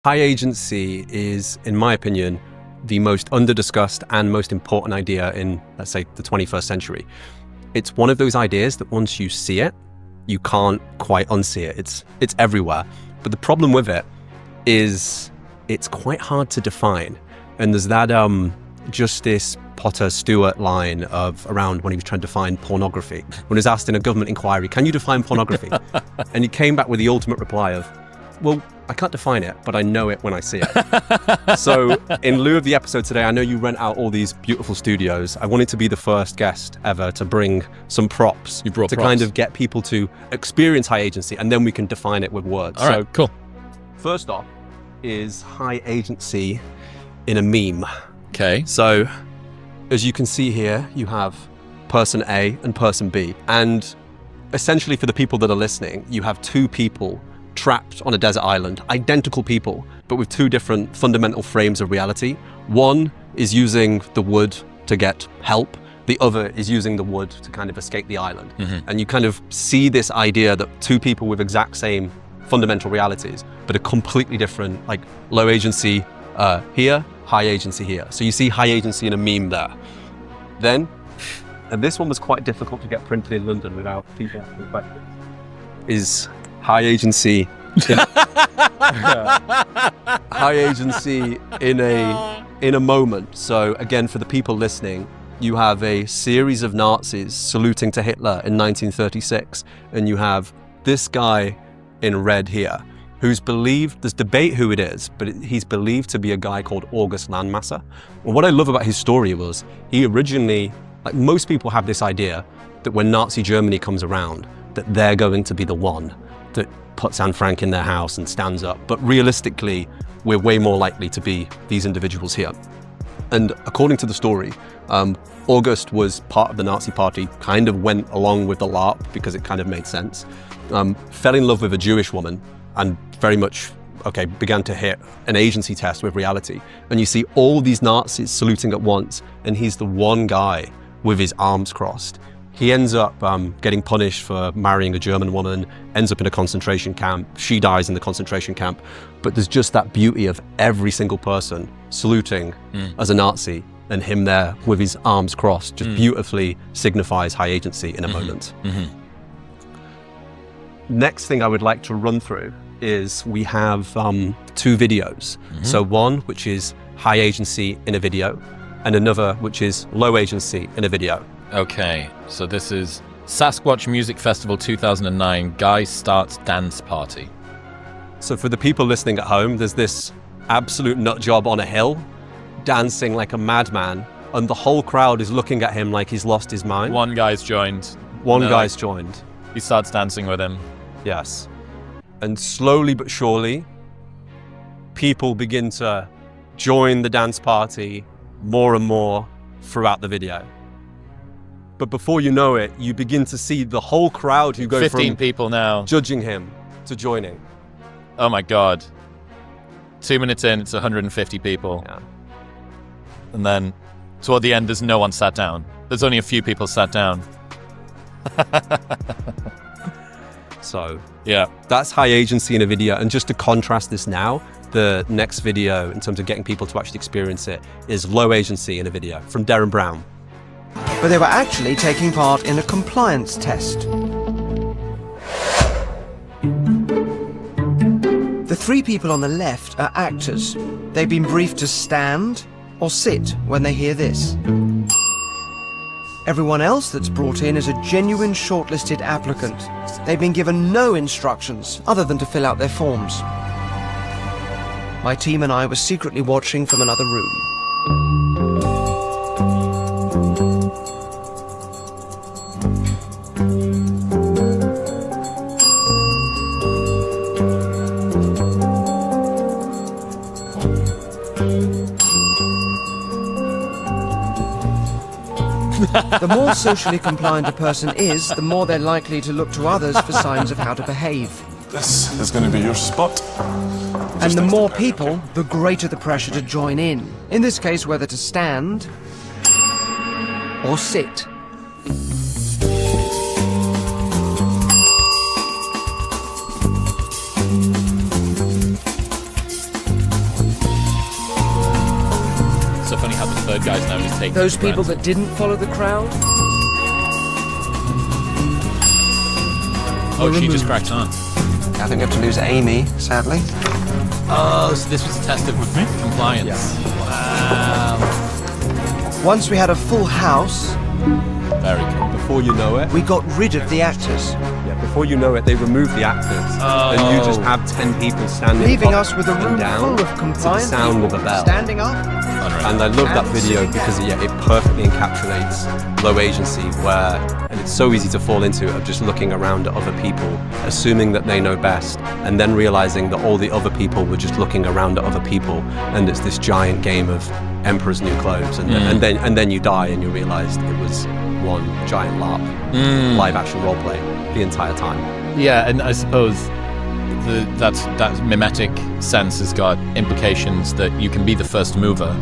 High agency is, in my opinion, the most under-discussed and most important idea in, let's say, the 21st century. It's one of those ideas that once you see it, you can't quite unsee it. It's everywhere. But the problem with it is it's quite hard to define. And there's that Justice Potter Stewart line of around when he was trying to define pornography. When he was asked in a government inquiry, can you define pornography? And he came back with the ultimate reply of, well, I can't define it, but I know it when I see it. So in lieu of the episode today, I know you rent out all these beautiful studios. I wanted to be the first guest ever to bring some props. You brought to props. Kind of get people to experience high agency, and then we can define it with words. All right, cool. First off is high agency in a meme. Okay. So as you can see here, you have person A and person B. And essentially for the people that are listening, you have two people trapped on a desert island, identical people, but with two different fundamental frames of reality. One is using the wood to get help. The other is using the wood to kind of escape the island. Mm-hmm. And you kind of see this idea that two people with exact same fundamental realities, but a completely different, like low agency here, high agency here. So you see high agency in a meme there. Then, and this one was quite difficult to get printed in London without people, is high agency high agency in a moment. So again, for the people listening, you have a series of Nazis saluting to Hitler in 1936, and you have this guy in red here who's believed, there's debate who it is, but he's believed to be a guy called August Landmasser. And what I love about his story was he originally, like most people have this idea that when Nazi Germany comes around, that they're going to be the one that puts Anne Frank in their house and stands up. But realistically, we're way more likely to be these individuals here. And according to the story, August was part of the Nazi party, kind of went along with the LARP because it kind of made sense, fell in love with a Jewish woman and very much, began to hit an agency test with reality. And you see all these Nazis saluting at once, and he's the one guy with his arms crossed. He ends up getting punished for marrying a German woman, ends up in a concentration camp. She dies in the concentration camp. But there's just that beauty of every single person saluting as a Nazi, and him there with his arms crossed just beautifully signifies high agency in a moment. Mm-hmm. Next thing I would like to run through is we have two videos. Mm-hmm. So one, which is high agency in a video, and another, which is low agency in a video. Okay, so this is Sasquatch Music Festival 2009, Guy Starts Dance Party. So for the people listening at home, there's this absolute nut job on a hill, dancing like a madman, and the whole crowd is looking at him like he's lost his mind. One guy's joined. One guy's joined. He starts dancing with him. Yes. And slowly but surely, people begin to join the dance party more and more throughout the video. But before you know it, you begin to see the whole crowd who go 15 from people now judging him to joining. Oh my God. 2 minutes in, it's 150 people. Yeah. And then toward the end, there's no one sat down. There's only a few people sat down. So yeah, that's high agency in a video. And just to contrast this now, the next video in terms of getting people to actually experience it is low agency in a video from Darren Brown. But they were actually taking part in a compliance test. The three people on the left are actors. They've been briefed to stand or sit when they hear this. Everyone else that's brought in is a genuine shortlisted applicant. They've been given no instructions other than to fill out their forms. My team and I were secretly watching from another room. The more socially compliant a person is, the more they're likely to look to others for signs of how to behave. This is going to be your spot. And the more people, the greater the pressure to join in. In this case, whether to stand or sit. how the third guy's now just taking Those his people friends. that didn't follow the crowd? Oh, she just cracked on. I think we have to lose Amy, sadly. Oh, so this was a test of compliance. Wow. Once we had a full house, Very cool. Before you know it, we got rid of the actors, before you know it, they remove the actors, and you just have 10 people standing leaving up us with a and room down full of to the compliant sound people of a bell. standing up. Unreal. And I love that And video sitting because down. it perfectly encapsulates low agency, where, and it's so easy to fall into it, of just looking around at other people, assuming that they know best, and then realizing that all the other people were just looking around at other people, and it's this giant game of Emperor's New Clothes, and then you die and you realize it was one giant LARP, live action role play the entire time. Yeah, and I suppose that mimetic sense has got implications that you can be the first mover,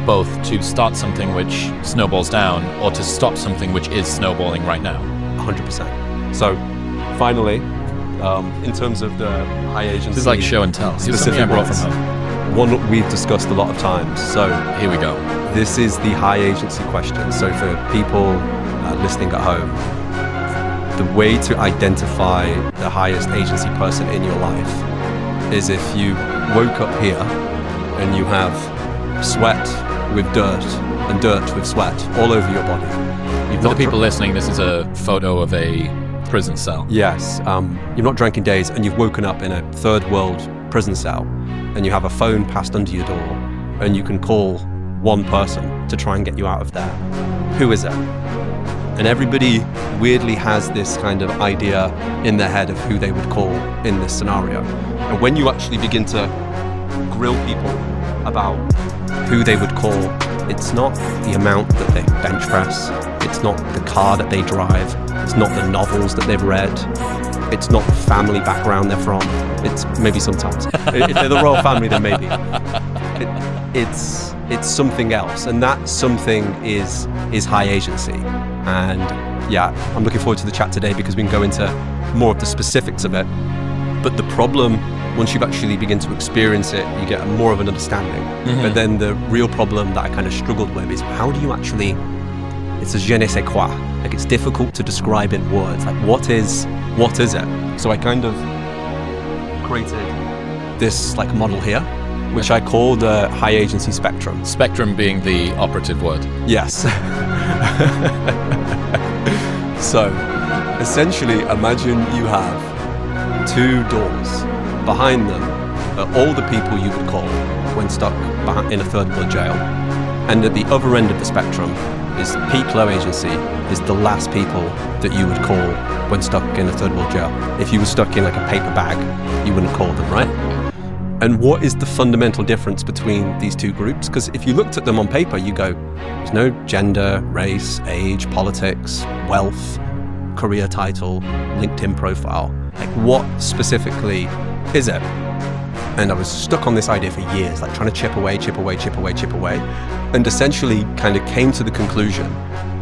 both to start something which snowballs down or to stop something which is snowballing right now. 100%. So, finally, in terms of the high agency, This is like show and tell. Here's something I specific brought ones, from home. one that we've discussed a lot of times. So, Here we go. this is the high agency question. So, for people listening at home, the way to identify the highest agency person in your life is if you woke up here and you have sweat with dirt and dirt with sweat all over your body. You've For the not people listening, this is a photo of a prison cell. Yes, you've not drank in days and you've woken up in a third world prison cell and you have a phone passed under your door and you can call one person to try and get you out of there. Who is it? And everybody weirdly has this kind of idea in their head of who they would call in this scenario. And when you actually begin to grill people about who they would call, it's not the amount that they bench press, it's not the car that they drive, it's not the novels that they've read, it's not the family background they're from. It's maybe sometimes. If they're the royal family, then maybe. It's something else, and that something is high agency. And yeah, I'm looking forward to the chat today because we can go into more of the specifics of it. But the problem, once you actually begin to experience it, you get more of an understanding. But then the real problem that I kind of struggled with is how do you actually, it's a je ne sais quoi. Like, it's difficult to describe in words. Like, what is it? So I kind of created this like model here, which I call the high agency spectrum. Spectrum being the operative word. Yes. So, essentially, imagine you have two doors. Behind them are all the people you would call when stuck in a third world jail. And at the other end of the spectrum is peak low agency, is the last people that you would call when stuck in a third world jail. If you were stuck in like a paper bag, you wouldn't call them, right? And what is the fundamental difference between these two groups? Because if you looked at them on paper, you go, there's no gender, race, age, politics, wealth, career title, LinkedIn profile. Like, what specifically is it? And I was stuck on this idea for years, like trying to chip away, and essentially kind of came to the conclusion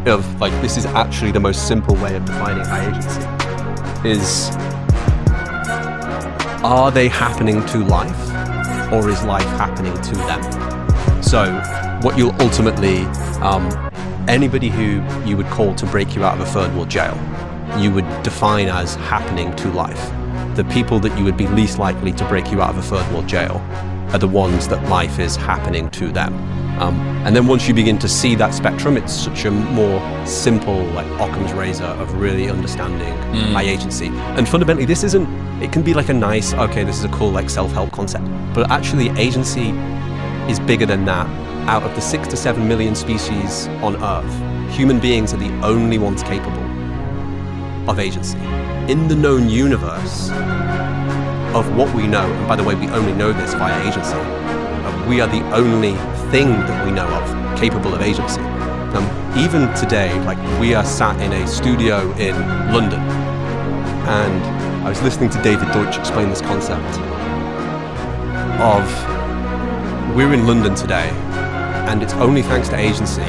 of like, this is actually the most simple way of defining high agency. Is, are they happening to life, or is life happening to them? So what you'll ultimately, anybody who you would call to break you out of a third world jail, you would define as happening to life. The people that you would be least likely to break you out of a third world jail are the ones that life is happening to them. And then once you begin to see that spectrum, it's such a more simple, like Occam's razor of really understanding high agency. And fundamentally, this isn't, it can be like a nice, okay, this is a cool like self-help concept, but actually agency is bigger than that. Out of the 6 to 7 million species on Earth, human beings are the only ones capable of agency. In the known universe of what we know, and by the way, we only know this via agency, we are the only thing that we know of capable of agency. Even today, like, we are sat in a studio in London, and I was listening to David Deutsch explain this concept of, we're in London today, and it's only thanks to agency,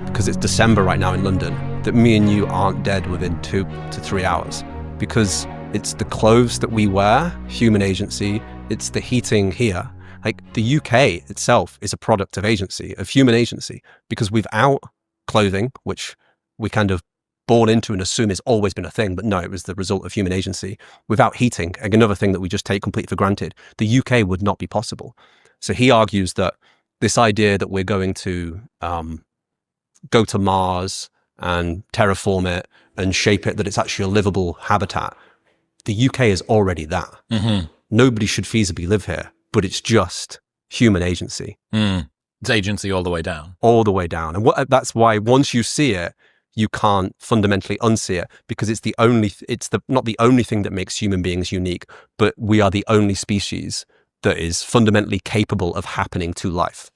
because it's December right now in London, that me and you aren't dead within 2 to 3 hours. Because it's the clothes that we wear, human agency, it's the heating here, Like, the UK itself is a product of agency, of human agency, because without clothing, which we kind of born into and assume has always been a thing, but no, it was the result of human agency. Without heating, another thing that we just take completely for granted, the UK would not be possible. So he argues that this idea that we're going to go to Mars and terraform it and shape it, that it's actually a livable habitat, the UK is already that. Mm-hmm. Nobody should feasibly live here, but it's just human agency. It's agency all the way down. All the way down. And that's why once you see it, you can't fundamentally unsee it, because it's not the only thing that makes human beings unique, but we are the only species that is fundamentally capable of happening to life.